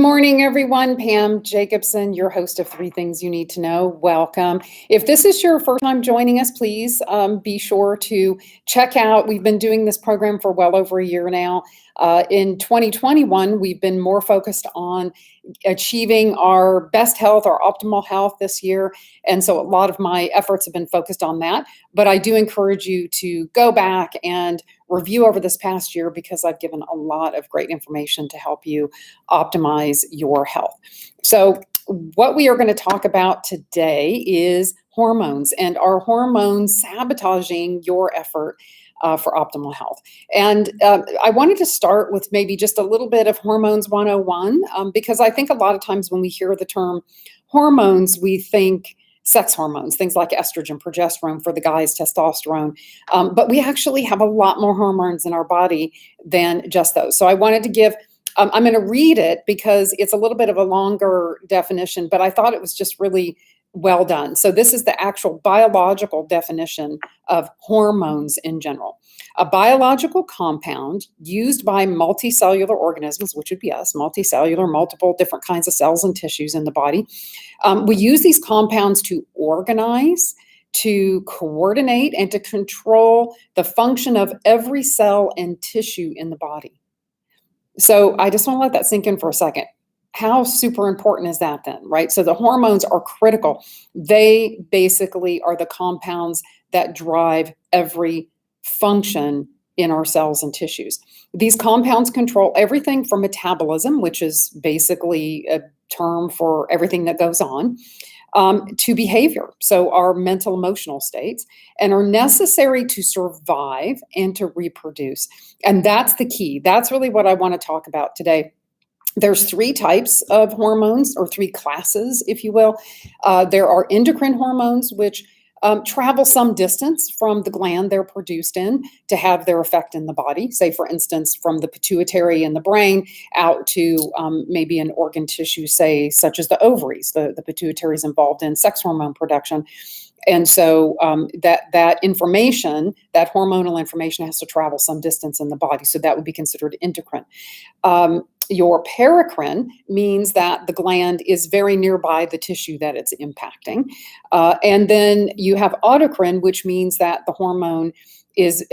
morning, everyone. Pam Jacobson, your host of Three Things You Need to Know. Welcome. If this is your first time joining us, please be sure to check out. We've been doing this program for well over a year now. In 2021, we've been more focused on achieving our best health, our optimal health this year. And so a lot of my efforts have been focused on that. But I do encourage you to go back and review over this past year because I've given a lot of great information to help you optimize your health. So what we are going to talk about today is hormones, and are hormones sabotaging your effort for optimal health. And I wanted to start with maybe just a little bit of Hormones 101, because I think a lot of times when we hear the term hormones, we think sex hormones, things like estrogen, progesterone, for the guys, testosterone. But we actually have a lot more hormones in our body than just those. So I wanted to give, I'm going to read it because it's a little bit of a longer definition, but I thought it was just really well done. So this is the actual biological definition of hormones in general. A biological compound used by multicellular organisms, which would be us, multicellular, multiple different kinds of cells and tissues in the body. We use these compounds to organize, to coordinate, and to control the function of every cell and tissue in the body. So I just want to let that sink in for a second. How super important is that then, right? So the hormones are critical. They basically are the compounds that drive every function in our cells and tissues. These compounds control everything from metabolism, which is basically a term for everything that goes on, to behavior, so our mental emotional states, and are necessary to survive and to reproduce. And that's the key. That's really what I want to talk about today. There's three types of hormones, or three classes, if you will. There are endocrine hormones, which travel some distance from the gland they're produced in to have their effect in the body. Say, for instance, from the pituitary in the brain out to maybe an organ tissue, say, such as the ovaries. The pituitary is involved in sex hormone production. And so that information, that hormonal information, has to travel some distance in the body. So that would be considered endocrine. Your paracrine means that the gland is very nearby the tissue that it's impacting. And then you have autocrine, which means that the hormone is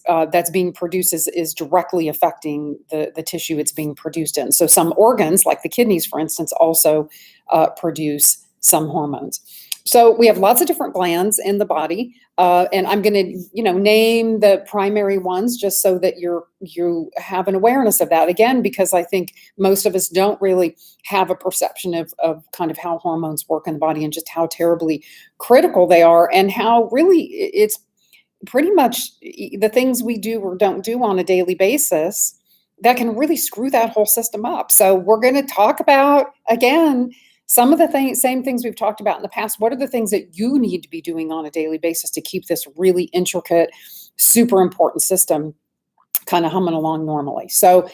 that's being produced is directly affecting the tissue it's being produced in. So some organs, like the kidneys, for instance, also produce some hormones. So we have lots of different glands in the body, and I'm going to, name the primary ones just so that you have an awareness of that. Again, because I think most of us don't really have a perception of kind of how hormones work in the body and just how terribly critical they are, and how really it's pretty much the things we do or don't do on a daily basis that can really screw that whole system up. So we're going to talk about, again, some of the same things we've talked about in the past. What are the things that you need to be doing on a daily basis to keep this really intricate, super important system kind of humming along normally? So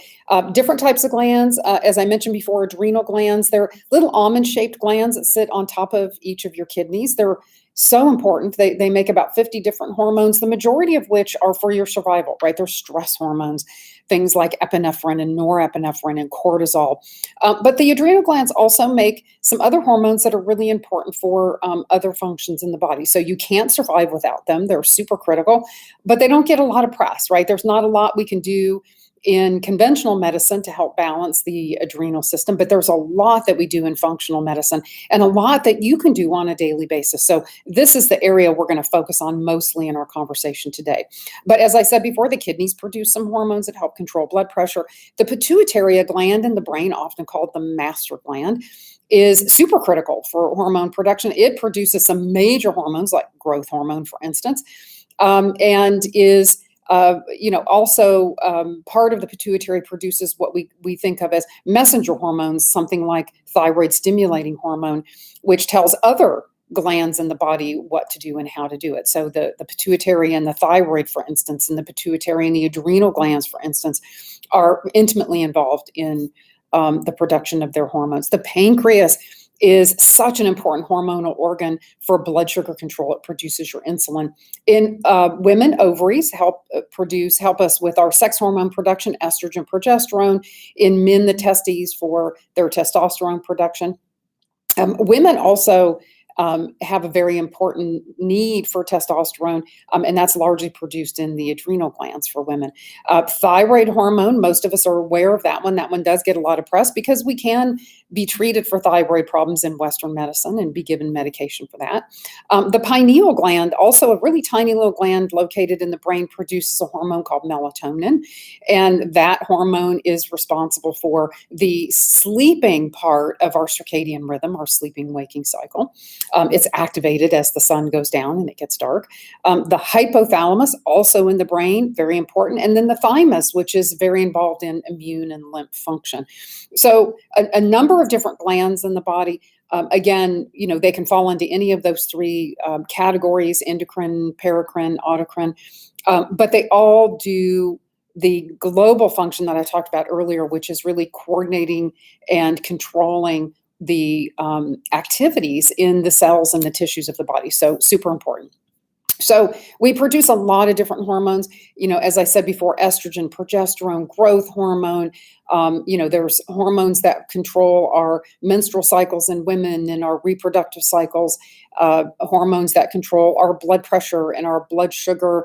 different types of glands, as I mentioned before, adrenal glands. They're little almond-shaped glands that sit on top of each of your kidneys. They're so important. They make about 50 different hormones, the majority of which are for your survival, right? They're stress hormones, things like epinephrine and norepinephrine and cortisol. But the adrenal glands also make some other hormones that are really important for other functions in the body. So you can't survive without them. They're super critical, but they don't get a lot of press, right? There's not a lot we can do in conventional medicine to help balance the adrenal system, but there's a lot that we do in functional medicine and a lot that you can do on a daily basis. So this is the area we're going to focus on mostly in our conversation today. But as I said before, the kidneys produce some hormones that help control blood pressure. The pituitary, a gland in the brain, often called the master gland, is super critical for hormone production. It produces some major hormones like growth hormone, for instance, and is also part of the pituitary produces what we think of as messenger hormones, something like thyroid stimulating hormone, which tells other glands in the body what to do and how to do it. So the pituitary and the thyroid, for instance, and the pituitary and the adrenal glands, for instance, are intimately involved in the production of their hormones. The pancreas is such an important hormonal organ for blood sugar control. It produces your insulin. In women, ovaries help us with our sex hormone production, estrogen, progesterone. In men, the testes for their testosterone production. Women also have a very important need for testosterone, and that's largely produced in the adrenal glands for women. Thyroid hormone, most of us are aware of that one. That one does get a lot of press because we can be treated for thyroid problems in Western medicine and be given medication for that. The pineal gland, also a really tiny little gland located in the brain, produces a hormone called melatonin, and that hormone is responsible for the sleeping part of our circadian rhythm, our sleeping waking cycle. It's activated as the sun goes down and it gets dark. The hypothalamus, also in the brain, very important. And then the thymus, which is very involved in immune and lymph function. So a number of different glands in the body. Again, they can fall into any of those three categories: endocrine, paracrine, autocrine. But they all do the global function that I talked about earlier, which is really coordinating and controlling the activities in the cells and the tissues of the body. So super important. So we produce a lot of different hormones, as I said before: estrogen, progesterone, growth hormone. There's hormones that control our menstrual cycles in women and our reproductive cycles, hormones that control our blood pressure and our blood sugar,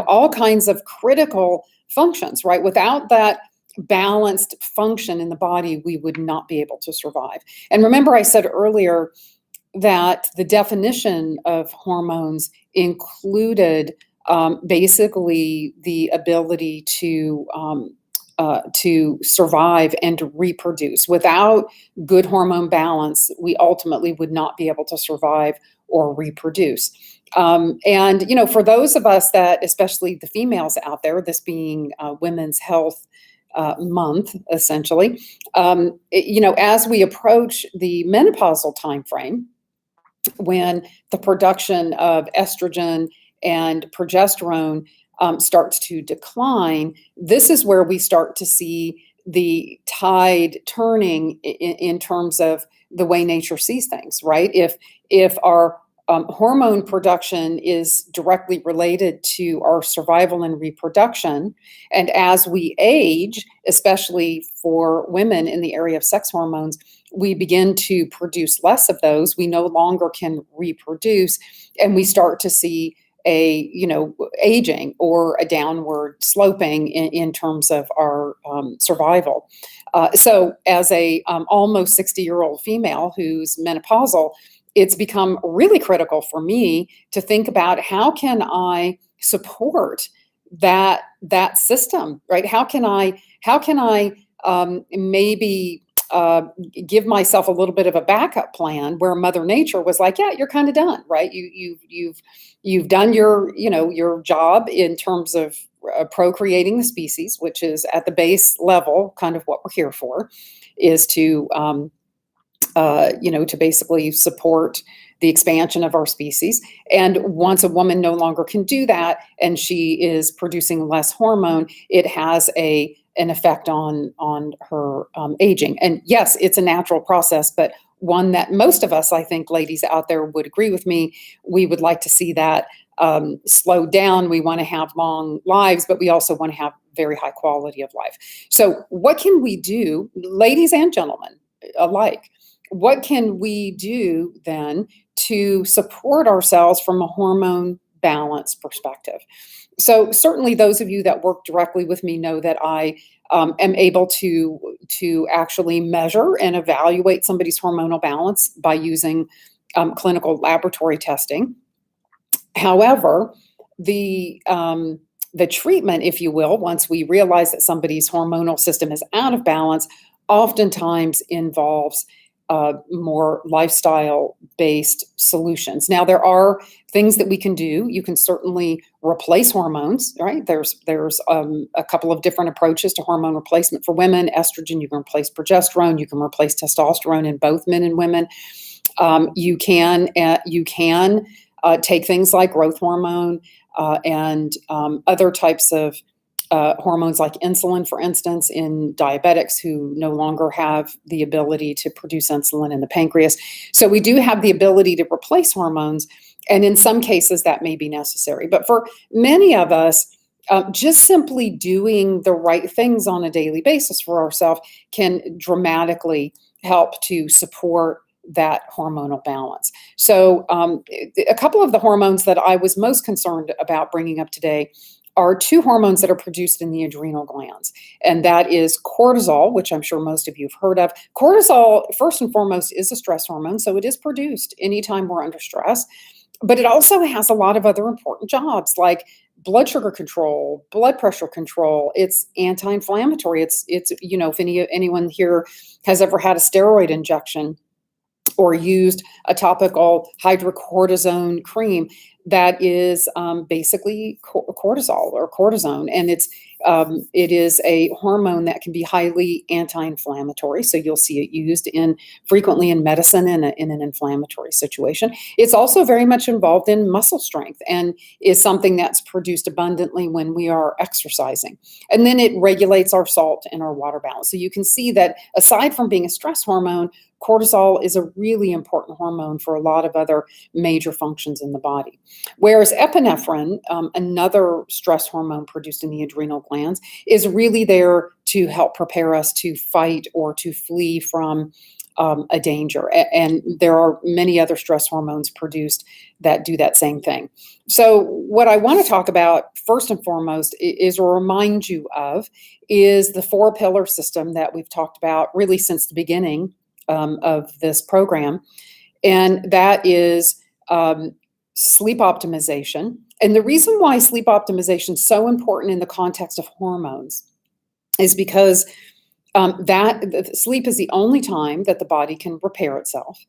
all kinds of critical functions, right? Without that balanced function in the body, we would not be able to survive. And remember, I said earlier that the definition of hormones included basically the ability to survive and to reproduce. Without good hormone balance, we ultimately would not be able to survive or reproduce. And for those of us that, especially the females out there, this being Women's Health Month, essentially, as we approach the menopausal time frame, when the production of estrogen and progesterone starts to decline, this is where we start to see the tide turning in terms of the way nature sees things, right? If our hormone production is directly related to our survival and reproduction, and as we age, especially for women in the area of sex hormones, we begin to produce less of those. We no longer can reproduce, and we start to see aging or a downward sloping in terms of our survival. So as a almost 60-year-old female who's menopausal, it's become really critical for me to think about, how can I support that system, right? How can I maybe give myself a little bit of a backup plan where Mother Nature was like, yeah, you're kind of done, right? You've done your job in terms of procreating the species, which is at the base level, kind of what we're here for, is to basically support the expansion of our species. And once a woman no longer can do that, and she is producing less hormone, it has an effect on her aging. And yes, it's a natural process, but one that most of us, I think, ladies out there would agree with me. We would like to see that slow down. We want to have long lives, but we also want to have very high quality of life. So what can we do, ladies and gentlemen alike? What can we do then to support ourselves from a hormone balance perspective? So certainly those of you that work directly with me know that I am able to actually measure and evaluate somebody's hormonal balance by using clinical laboratory testing. However, the treatment, if you will, once we realize that somebody's hormonal system is out of balance, oftentimes involves more lifestyle-based solutions. Now, there are things that we can do. You can certainly replace hormones, right? There's a couple of different approaches to hormone replacement for women. Estrogen, you can replace progesterone, you can replace testosterone in both men and women. You can take things like growth hormone and other types of hormones like insulin, for instance, in diabetics who no longer have the ability to produce insulin in the pancreas. So we do have the ability to replace hormones, and in some cases that may be necessary. But for many of us, just simply doing the right things on a daily basis for ourselves can dramatically help to support that hormonal balance. So a couple of the hormones that I was most concerned about bringing up today are two hormones that are produced in the adrenal glands, and that is cortisol, which I'm sure most of you have heard of. Cortisol, first and foremost, is a stress hormone, so it is produced anytime we're under stress, but it also has a lot of other important jobs like blood sugar control, blood pressure control. It's anti-inflammatory. It's if anyone here has ever had a steroid injection or used a topical hydrocortisone cream, that is basically cortisol or cortisone, and it is a hormone that can be highly anti-inflammatory. So you'll see it used frequently in medicine in an inflammatory situation. It's also very much involved in muscle strength and is something that's produced abundantly when we are exercising. And then it regulates our salt and our water balance. So you can see that aside from being a stress hormone, cortisol is a really important hormone for a lot of other major functions in the body. Whereas epinephrine, another stress hormone produced in the adrenal glands, is really there to help prepare us to fight or to flee from a danger. And there are many other stress hormones produced that do that same thing. So what I want to talk about first and foremost is, or remind you of, is the 4-pillar system that we've talked about really since the beginning of this program, and that is sleep optimization. And the reason why sleep optimization is so important in the context of hormones is because sleep is the only time that the body can repair itself,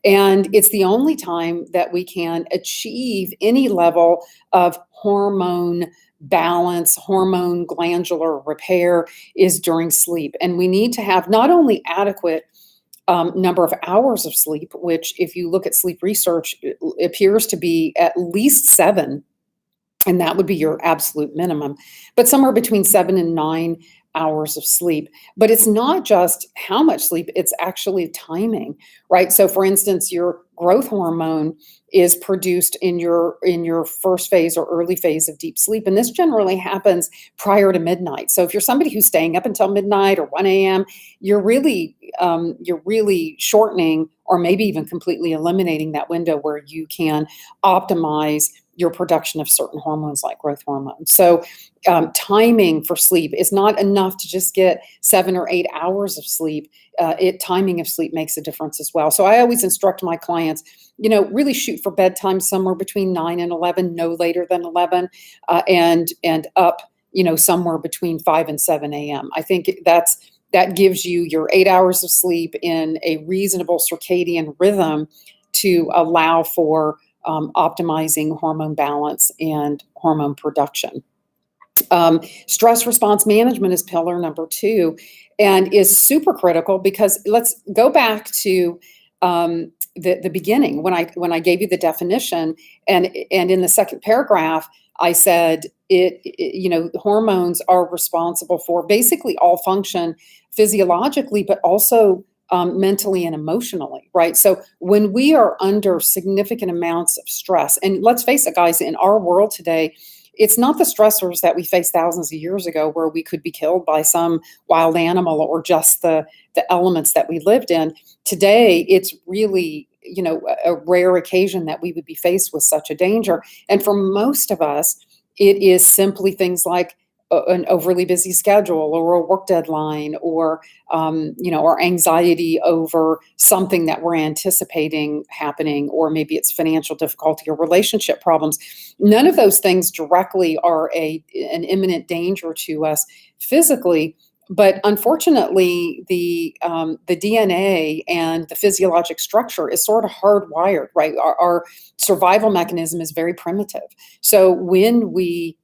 and it's the only time that we can achieve any level of hormone balance, hormone glandular repair is during sleep. And we need to have not only adequate number of hours of sleep, which if you look at sleep research, it appears to be at least 7, and that would be your absolute minimum, but somewhere between 7 and 9 hours of sleep. But it's not just how much sleep, it's actually timing, right? So for instance, your growth hormone is produced in your first phase or early phase of deep sleep, and this generally happens prior to midnight. So if you're somebody who's staying up until midnight or 1 a.m., you're really shortening or maybe even completely eliminating that window where you can optimize your production of certain hormones like growth hormones. So timing for sleep is not enough to just get 7 or 8 hours of sleep. Timing of sleep makes a difference as well. So I always instruct my clients, really shoot for bedtime somewhere between 9 and 11, no later than 11, and up, somewhere between 5 and 7 a.m. I think that gives you your 8 hours of sleep in a reasonable circadian rhythm to allow for optimizing hormone balance and hormone production. Stress response management is pillar number 2 and is super critical, because let's go back to the beginning when I gave you the definition, and in the second paragraph I said hormones are responsible for basically all function physiologically, but also mentally and emotionally, right? So when we are under significant amounts of stress, and let's face it, guys, in our world today, it's not the stressors that we faced thousands of years ago where we could be killed by some wild animal or just the elements that we lived in. Today, it's really, a rare occasion that we would be faced with such a danger. And for most of us, it is simply things like an overly busy schedule or a work deadline or anxiety over something that we're anticipating happening, or maybe it's financial difficulty or relationship problems. None of those things directly are an imminent danger to us physically, but unfortunately the DNA and the physiologic structure is sort of hardwired, right? Our survival mechanism is very primitive. So when we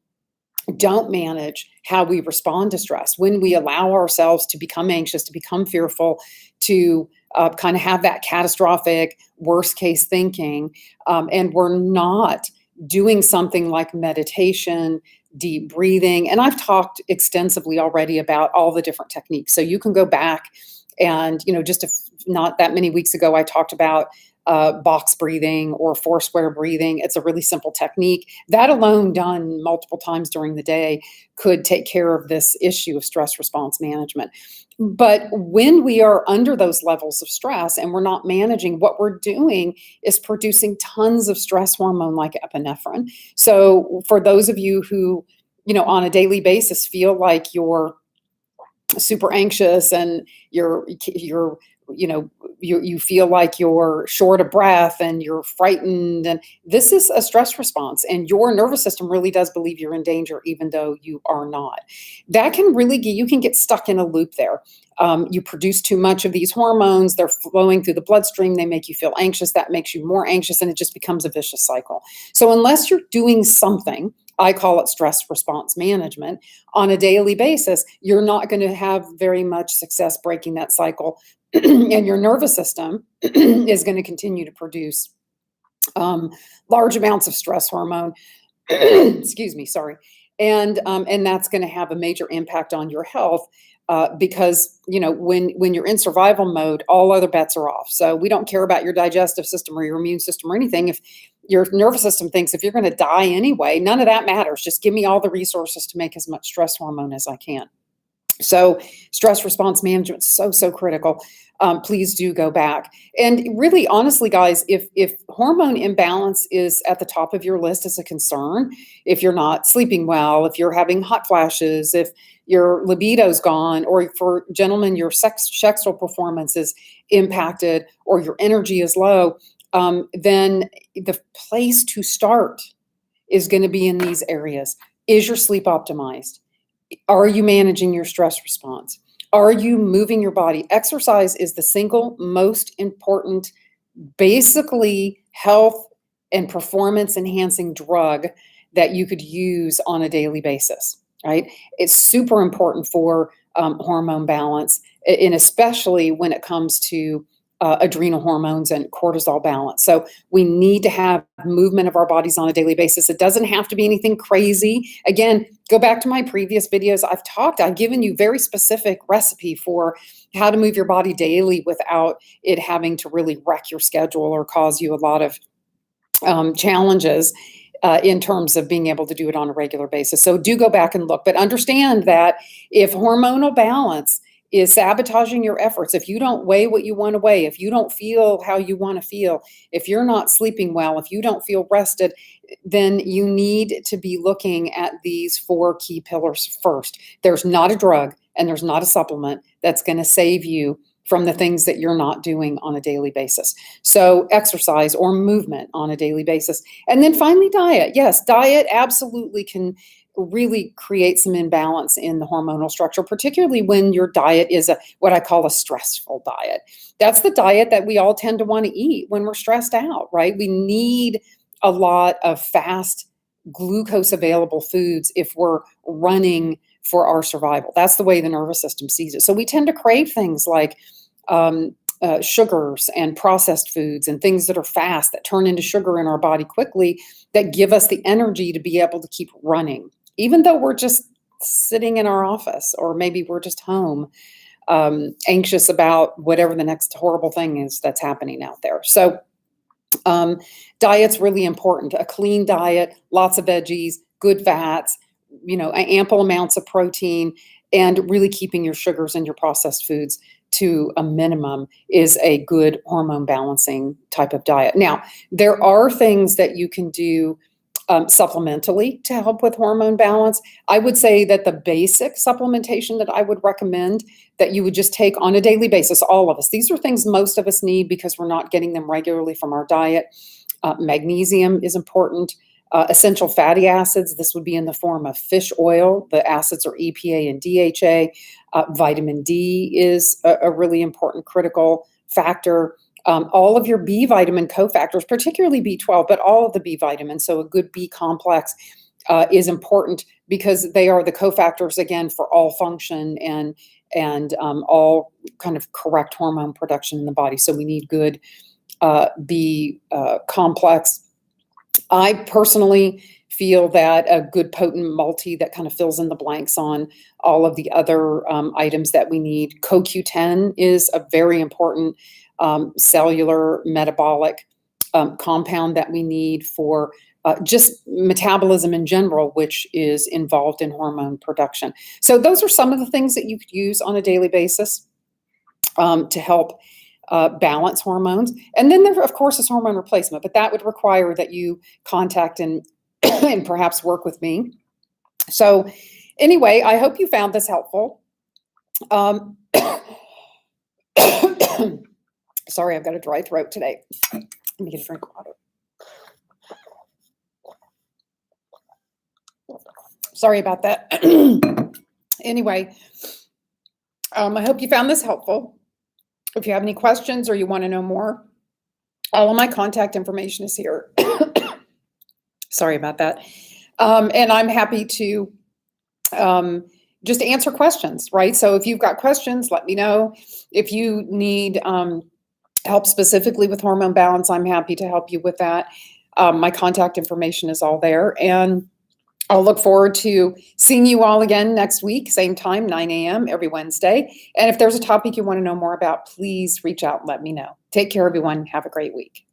don't manage how we respond to stress, when we allow ourselves to become anxious, to become fearful, to kind of have that catastrophic worst case thinking, and we're not doing something like meditation, deep breathing. And I've talked extensively already about all the different techniques. So you can go back and, just not that many weeks ago, I talked about box breathing or four square breathing. It's a really simple technique. That alone, done multiple times during the day, could take care of this issue of stress response management. But when we are under those levels of stress and we're not managing, what we're doing is producing tons of stress hormone like epinephrine. So for those of you who, on a daily basis feel like you're super anxious and you feel like you're short of breath and you're frightened, and this is a stress response, and your nervous system really does believe you're in danger even though you are not. That can really you can get stuck in a loop there. You produce too much of these hormones, they're flowing through the bloodstream, they make you feel anxious, that makes you more anxious, and it just becomes a vicious cycle. So unless you're doing something, I call it stress response management, on a daily basis, you're not going to have very much success breaking that cycle. And your nervous system is going to continue to produce large amounts of stress hormone. Excuse me, sorry. And that's going to have a major impact on your health. Because when you're in survival mode, all other bets are off. So we don't care about your digestive system or your immune system or anything. If your nervous system thinks if you're going to die anyway, none of that matters. Just give me all the resources to make as much stress hormone as I can. So stress response management is so critical. Please do go back. And really, honestly, guys, if hormone imbalance is at the top of your list as a concern, if you're not sleeping well, if you're having hot flashes, if your libido's gone, or for gentlemen, your sexual performance is impacted, or your energy is low, then the place to start is going to be in these areas. Is your sleep optimized? Are you managing your stress response? Are you moving your body? Exercise is the single most important, basically health and performance enhancing drug that you could use on a daily basis, right? It's super important for hormone balance, and especially when it comes to adrenal hormones and cortisol balance. So we need to have movement of our bodies on a daily basis. It doesn't have to be anything crazy. Again, go back to my previous videos. I've given you very specific recipe for how to move your body daily without it having to really wreck your schedule or cause you a lot of challenges in terms of being able to do it on a regular basis. So do go back and look, but understand that if hormonal balance is sabotaging your efforts, if you don't weigh what you want to weigh, if you don't feel how you want to feel, if you're not sleeping well, if you don't feel rested, then you need to be looking at these 4 key pillars first. There's not a drug and there's not a supplement that's going to save you from the things that you're not doing on a daily basis. So exercise or movement on a daily basis. And then finally, diet. Yes, diet absolutely can really create some imbalance in the hormonal structure, particularly when your diet is what I call a stressful diet. That's the diet that we all tend to want to eat when we're stressed out, right? We need a lot of fast glucose available foods if we're running for our survival. That's the way the nervous system sees it. So we tend to crave things like sugars and processed foods and things that are fast, that turn into sugar in our body quickly, that give us the energy to be able to keep running, even though we're just sitting in our office, or maybe we're just home, anxious about whatever the next horrible thing is that's happening out there. So diet's really important. A clean diet, lots of veggies, good fats, ample amounts of protein, and really keeping your sugars and your processed foods to a minimum is a good hormone balancing type of diet. Now, there are things that you can do supplementally to help with hormone balance. I would say that the basic supplementation that I would recommend that you would just take on a daily basis, all of us, these are things most of us need because we're not getting them regularly from our diet. Magnesium is important. Essential fatty acids, this would be in the form of fish oil. The acids are EPA and DHA. Vitamin D is a really important critical factor. All of your B vitamin cofactors, particularly B12, but all of the B vitamins. So a good B complex is important because they are the cofactors, again, for all function and all kind of correct hormone production in the body. So we need good B complex. I personally feel that a good potent multi that kind of fills in the blanks on all of the other items that we need. CoQ10 is a very important cellular metabolic compound that we need for just metabolism in general, which is involved in hormone production. So those are some of the things that you could use on a daily basis to help balance hormones. And then there, of course, is hormone replacement, but that would require that you contact and, and perhaps work with me. So anyway, I hope you found this helpful. Sorry, I've got a dry throat today. Let me get a drink of water. Sorry about that. Anyway, I hope you found this helpful. If you have any questions or you want to know more, all of my contact information is here. Sorry about that. And I'm happy to just answer questions, right? So if you've got questions, let me know. If you need help specifically with hormone balance, I'm happy to help you with that. My contact information is all there. And I'll look forward to seeing you all again next week, same time, 9 a.m. every Wednesday. And if there's a topic you want to know more about, please reach out and let me know. Take care, everyone. Have a great week.